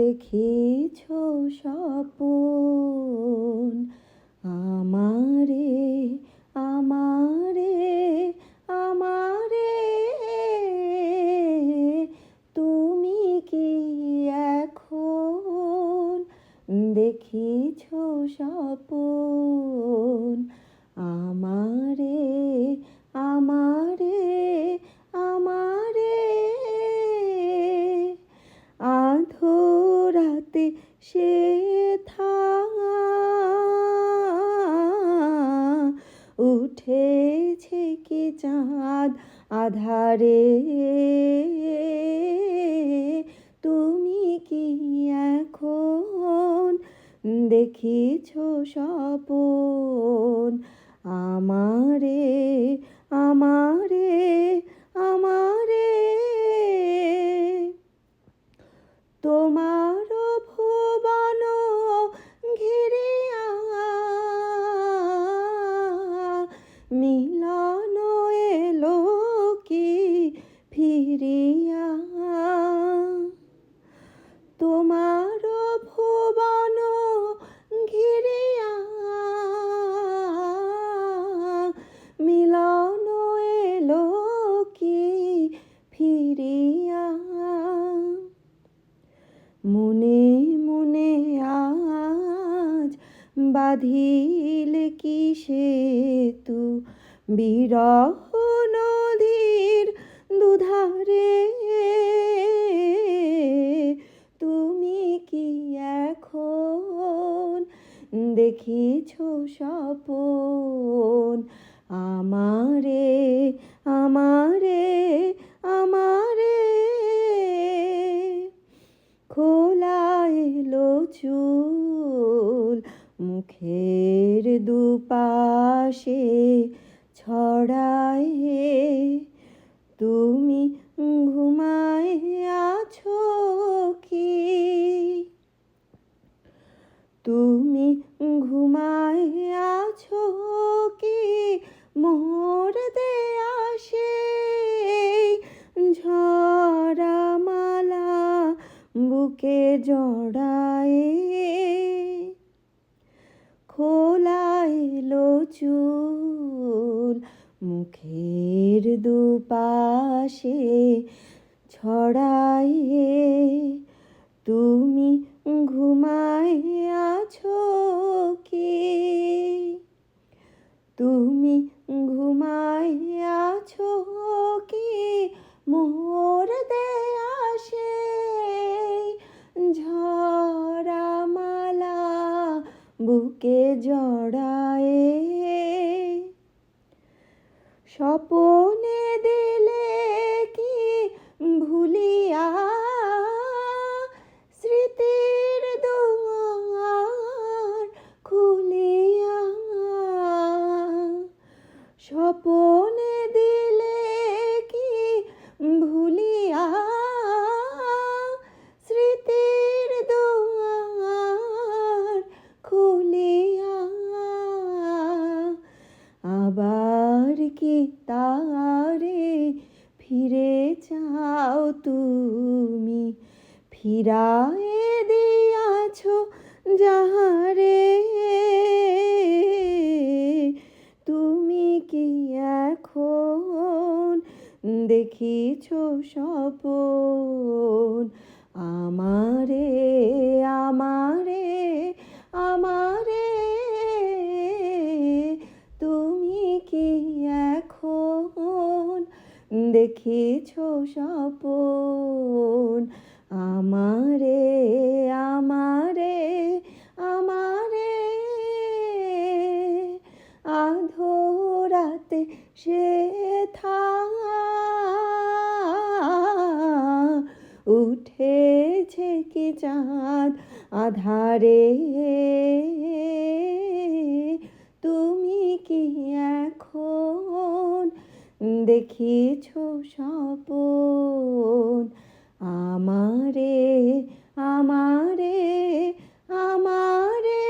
দেখিছ স্বপন আমারে আমারে আমারে তুমি কি এখন দেখিছ স্বপন আমারে আমারে আমারে আধরাতে সেথা উঠেছে কি চাঁদ আধারে তুমি কি এখন দেখিছ স্বপন আমারে আমারে আমারে তোমার ভুবন ঘিরিয়া মিলন এলো কি ফিরিয়া তোমার ভুবন ঘিরিয়া মিলন এলো কি ফিরিয়া মনে মনে আজ বাঁধিল কি সেতু বিরহ নদীর দুধারে তুমি কি এখন দেখিছ স্বপন আমারে আমারে আমারে খোলা এলো চুল মুখের দুপাশে ছড়ায়ে তুমি ঘুমায় আছো কি তুমি ঘুমায় আছো কি মোর দেয়াশে ঝরা মালা বুকে জড়ায়ে খোলা এলো চুল মুখের দুপাশে ছড়ায়ে তুমি ঘুমায় আছো কি তুমি ঘুমায় আছো কি মোর দেয়াশে ঝরা মালা বুকে জড়ায়ে স্বপনে দিলে কি ভুলিয়া স্মৃতির দুয়ার খুলিয়া স্বপনে দিলে কি ভুলিয়া স্মৃতির দুয়ার খুলিয়া আবার কি তারে ফিরে যাও তুমি ফিরায়ে দিয়াছ যাহারে তুমি কি এখন দেখিছ স্বপন আমারে আমারে আমারে তুমি কি এখন দেখিছ স্বপন আমারে আমারে আমারে আধরাতে সেথা উঠেছে কি চাঁদ আধারে তুমি কি এখন দেখিছ স্বপন আমারে আমারে আমারে